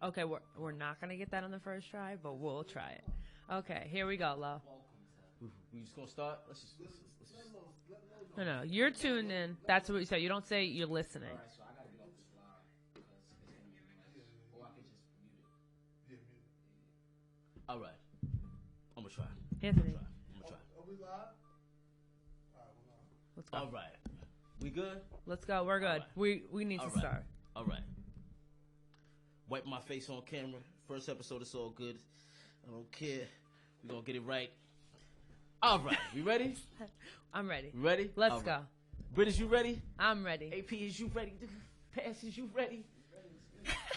Okay, we're not gonna get that on the first try, but we'll try it. Okay, here we go, Lo. We just gonna start. Let's just. No, you're tuned in. That's what you say. You don't say you're listening. All right, so I gotta get off this line because it's gonna be noise. Or I can just mute it. All right, I'm gonna try. Anthony, I'm gonna try. Are we live? let's go. All right, we good? Let's go. We're good. Right. We need All to right. start. All right. Wipe my face on camera. First episode, it's all good. I don't care. We're gonna get it right. All right, you ready? I'm ready. You ready? Let's All go. right. British, you ready? I'm ready. AP, is you ready? Pass, is you ready?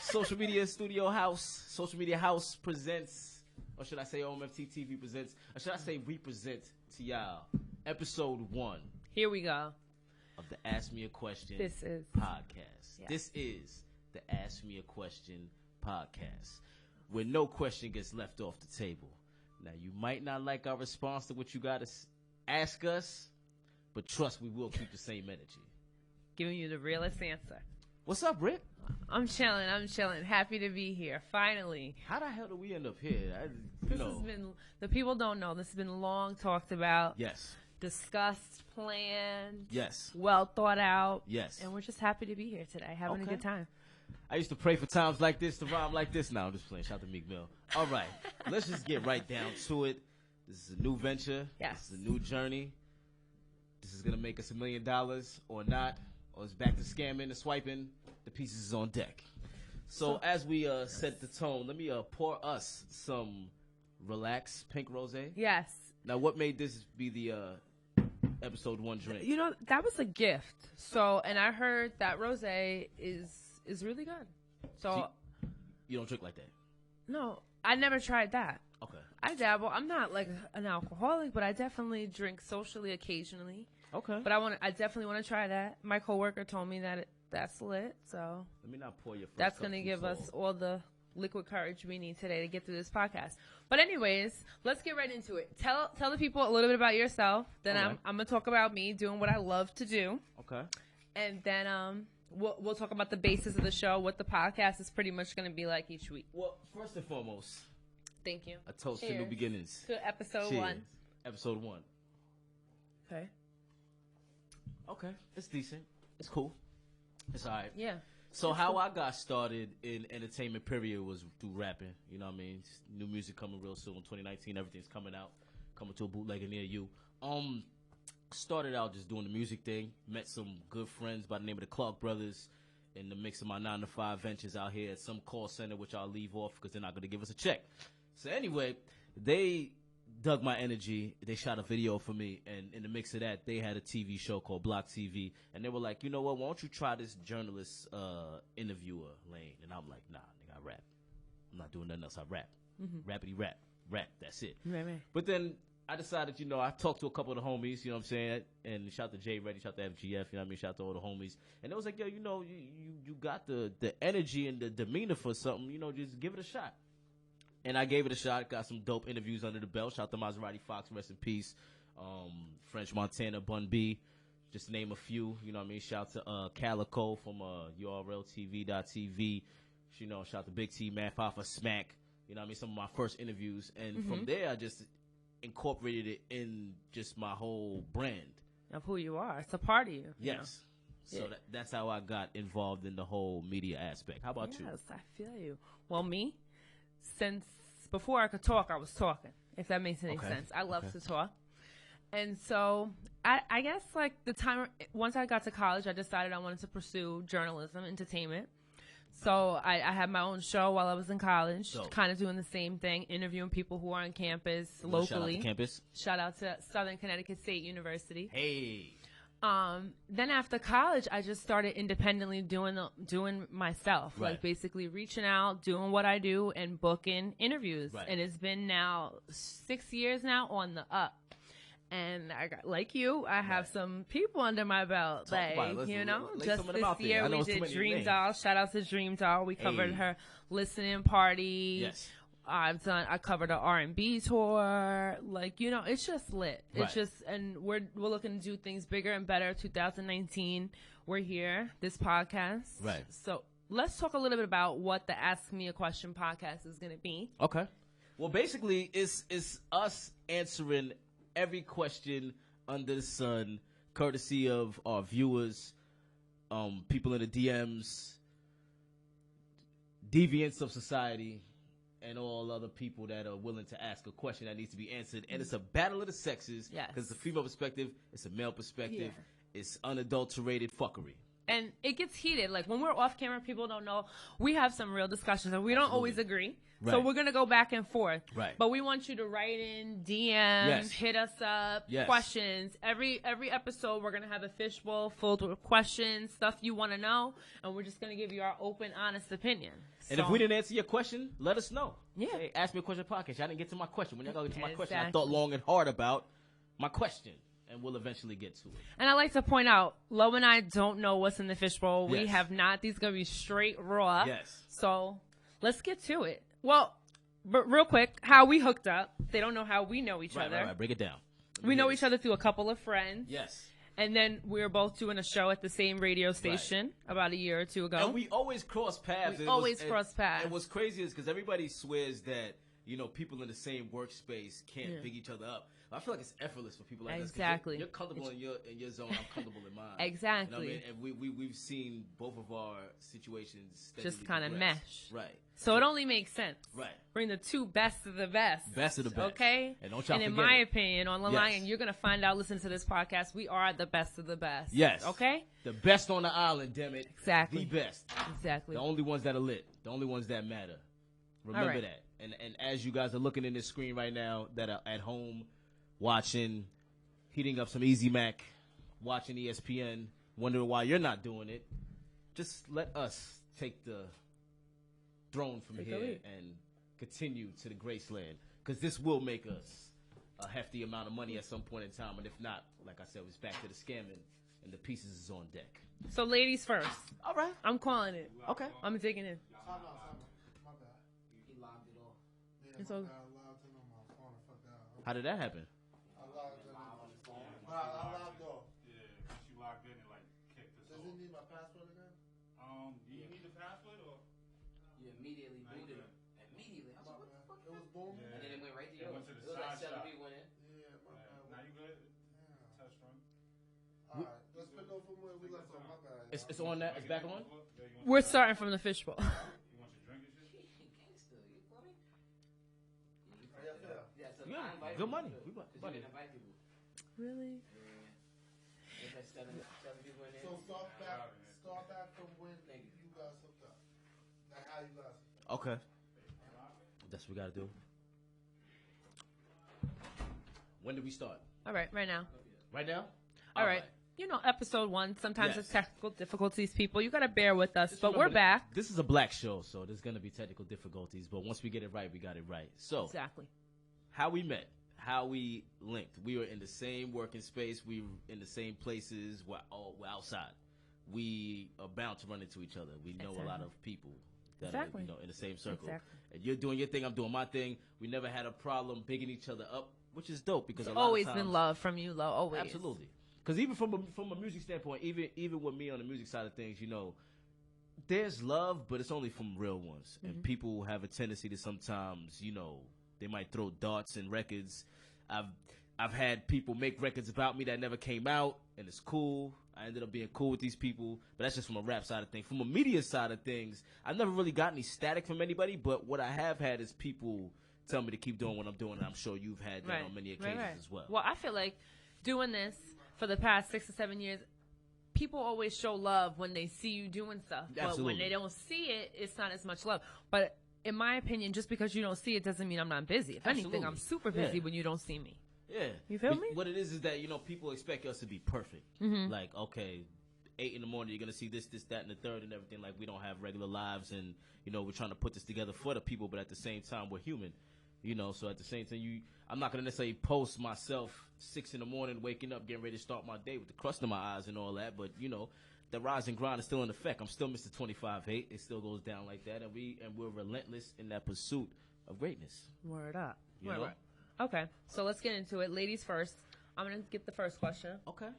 Social Media Studio House. Social Media House presents, or should I say OMFT TV presents, or should I say represent to y'all, episode 1 Here we go. of the Ask Me a Question This is podcast. Yeah. This is the Ask Me a Question podcast, where no question gets left off the table. Now, you might not like our response to what you got to ask us, but trust we will keep the same energy. giving you the realest answer. What's up, Rick? I'm chilling. Happy to be here. Finally. How the hell did we end up here? This has been, the people don't know, this has been long talked about, Yes. discussed, planned, Yes. well thought out. Yes. And we're just happy to be here today, having a Okay. good time. I used to pray for times like this to rhyme like this. Now I'm just playing. Shout out to Meek Mill. All right. Let's just get right down to it. This is a new venture. Yes. This is a new journey. This is going to make us $1 million or not. Or it's back to scamming and swiping. The pieces is on deck. So as we set the tone, let me pour us some Relax Pink Rosé. Yes. Now, what made this be the episode 1 drink? You know, that was a gift. So, and I heard that rosé is really good. So, You don't drink like that? no, I never tried that. Okay. I dabble. I'm not like an alcoholic, but I definitely drink socially occasionally. Okay. But I definitely want to try that. My coworker told me that that's lit. So Let me not pour your first that's cup going to too give us full. all the liquid courage we need today to get through this podcast. But anyways, let's get right into it. Tell the people a little bit about yourself. Then Okay. I'm going to talk about me doing what I love to do. Okay. And then we'll talk about the basis of the show, what the podcast is pretty much going to be like each week. Well, first and foremost, Thank you. a toast to new Cheers. beginnings. To episode Cheers. 1. Episode 1. Okay. Okay. It's decent. It's cool. It's all right. Yeah. So how I got started in entertainment period was through rapping. You know what I mean? Just new music coming real soon. 2019, everything's coming out. Coming to a bootlegger near you. Started out just doing the music thing. Met some good friends by the name of the Clark Brothers in the mix of my 9-to-5 ventures out here at some call center, which I'll leave off because they're not going to give us a check. So anyway, they dug my energy. They shot a video for me, and in the mix of that, they had a TV show called Block TV, and they were like, you know what, why don't you try this journalist interviewer lane? And I'm like, nah, nigga, I rap. I'm not doing nothing else. I rap. Rappity rap, that's it. Right. But then I decided, you know, I talked to a couple of the homies, you know what I'm saying, and shout to Jay Reddy, shout to FGF, you know what I mean, shout to all the homies, and it was like, yo, you know, you got the energy and the demeanor for something, you know, just give it a shot. And I gave it a shot, got some dope interviews under the belt, shout to Maserati Fox, rest in peace, French Montana, Bun B, just to name a few, you know what I mean, shout to Calico from URLTV.tv, you know, shout to Big T, Math Alpha, Smack, you know what I mean, some of my first interviews, and from there I just incorporated it in just my whole brand. Of who you are. It's a part of you. Yes. So Yeah. that's how I got involved in the whole media aspect. How about you? Yes, I feel you. Well, me, since before I could talk, I was talking, if that makes any Okay. sense. I love to talk. And so I guess like once I got to college, I decided I wanted to pursue journalism, entertainment. So I had my own show while I was in college, Dope. kind of doing the same thing, interviewing people who are on campus You wanna locally. Shout out to campus. Shout out to Southern Connecticut State University. Hey. Then after college, I just started independently doing myself, Right. like basically reaching out, doing what I do, and booking interviews. Right. And it's been now 6 years now on the up. And I got, like you, I have some people under my belt. Talk about it. Like, Let's lay just some of them this out there. year I know we it's too did many Dream names. Doll. Shout out to Dream Doll. We covered Hey. her listening party. Yes. I covered a R&B tour. Like, you know, it's just lit. Right. It's just, and we're looking to do things bigger and better. 2019, we're here, this podcast. Right. So let's talk a little bit about what the Ask Me a Question podcast is going to be. Okay. Well, basically, it's us answering every question under the sun, courtesy of our viewers, people in the DMs, deviants of society, and all other people that are willing to ask a question that needs to be answered. And it's a battle of the sexes. Yes. Because it's a female perspective, it's a male perspective, Yeah. it's unadulterated fuckery. And it gets heated. Like, when we're off camera, people don't know. We have some real discussions, and we don't always agree. So Right. we're going to go back and forth. Right. But we want you to write in, DMs, Yes. hit us up, Yes. questions. Every episode, we're going to have a fishbowl filled with questions, stuff you want to know, and we're just going to give you our open, honest opinion. And if we didn't answer your question, let us know. Yeah. Hey, ask me a question podcast. I didn't get to my question. When y'all go get to my question, I Exactly. thought long and hard about my question. And we'll eventually get to it. And I like to point out, Lo and I don't know what's in the fishbowl. We Yes. have not. These going to be straight raw. Yes. So let's get to it. Well, but real quick, how we hooked up. They don't know how we know each other. Right. Break it down. We know each other through a couple of friends. Yes. And then we were both doing a show at the same radio station about a year or two ago. And we always cross paths. We It always was- cross paths. And what's crazy is because everybody swears that, people in the same workspace can't pick each other up. I feel like it's effortless for people like us. 'Cause Exactly. You're comfortable in your zone. I'm comfortable in mine. Exactly. You know what I mean? And we've seen both of our situations Just steadily kind of progress. mesh. Right. So it only makes sense. Right. Bring the two best of the best. Best of the best. Okay? And don't y'all And in forget my it. opinion, on the Yes. line, and you're going to find out, listen to this podcast, we are the best of the best. Yes. Okay? The best on the island, damn it. Exactly. The best. Exactly. The only ones that are lit. The only ones that matter. Remember right. that. And as you guys are looking in this screen right now, that are at home, watching, heating up some Easy Mac, watching ESPN, wondering why you're not doing it, just let us take the throne from Take the here lead. and continue to the Graceland. Because this will make us a hefty amount of money at some point in time. And if not, like I said, it's back to the scamming and the pieces is on deck. So ladies first. All right. I'm calling it. Okay. I'm digging in. My bad. He logged it off. Yeah, It's my all- bad. I logged in on my phone. I fucked that. How did that happen? I logged in on my phone. But I logged off. Yeah, once you logged in, it like kicked us Does off. it need my password again? Do you need the password or? You immediately Nah, you booted good. him. Immediately. I My was like, what the bad. fuck? It was booming. Yeah. And then it went right to It yours. went to the It was like side 7 shot. people in it. Yeah, my bad. Now you good? Yeah. Test run. All right, let's pick up from where we left off. My bad. It's y'all. on that. It's back on? Yeah, you want We're starting from the fishbowl. You want your drink and shit? Gangsta, you feel me? How y'all feel? Yeah, so Good. I invite Good people money. too. We bu- 'Cause you money. didn't invite people. Really? Yeah. There's like seven people in there. So start back from when you guys hooked up. Like how you guys hooked up. Okay. That's what we gotta do. When did we start? All right, right now. Right now? All right. You know, episode 1, sometimes Yes. it's technical difficulties, people. You got to bear with us, Just but we're remember back. This is a black show, so there's gonna be technical difficulties. But once we get it right, we got it right. So, Exactly. how we met, how we linked. We were in the same working space. We were in the same places. We're outside. We are bound to run into each other. We know a lot Exactly. of people that Exactly. are, in the same circle. Exactly. And you're doing your thing. I'm doing my thing. We never had a problem bigging each other up, which is dope because It's a lot always of been times- love from you, Lo. Always. Absolutely. Because even from a music standpoint, even with me on the music side of things, there's love, but it's only from real ones. And people have a tendency to sometimes, they might throw darts in records. I've had people make records about me that never came out, and it's cool. I ended up being cool with these people, but that's just from a rap side of things. From a media side of things, I've never really got any static from anybody, but what I have had is people tell me to keep doing what I'm doing, and I'm sure you've had that on many occasions as well. Well, I feel like doing this for the past 6 to 7 years, people always show love when they see you doing stuff. But when Absolutely. they don't see it, it's not as much love. But in my opinion, just because you don't see it doesn't mean I'm not busy. If anything, Absolutely. I'm super busy Yeah. when you don't see me. Yeah. You feel But me? What it is that, people expect us to be perfect. Like, okay, 8 in the morning, you're going to see this, that, and the third and everything. Like, we don't have regular lives and, we're trying to put this together for the people, but at the same time, we're human. So at the same time, I'm not going to necessarily post myself 6 in the morning, waking up, getting ready to start my day with the crust in my eyes and all that. But, the rise and grind is still in effect. I'm still Mr. 25-8. It still goes down like that. And we're relentless in that pursuit of greatness. Word up. You Word know? up. Okay, so let's get into it. Ladies first. I'm going to get the first question. Okay.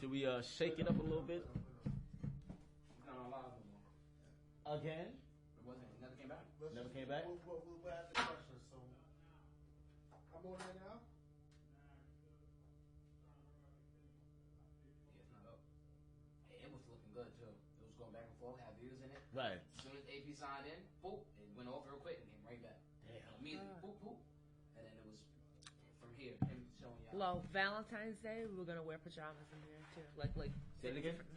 Should we shake it up a little bit? It's not on live no more. Again? It wasn't. It never came back. Never came back? We'll have the question. So, I'm on there now. Yeah, it's not up. Hey, it was looking good too. It was going back and forth, had views in it. Right. As soon as AP signed in, boop, it went off real quick and came right back. Damn. Immediately, boop, boop. And then it was from here, him showing y'all. Well, Valentine's Day, we were gonna wear pajamas in there too. Like Say it again? different-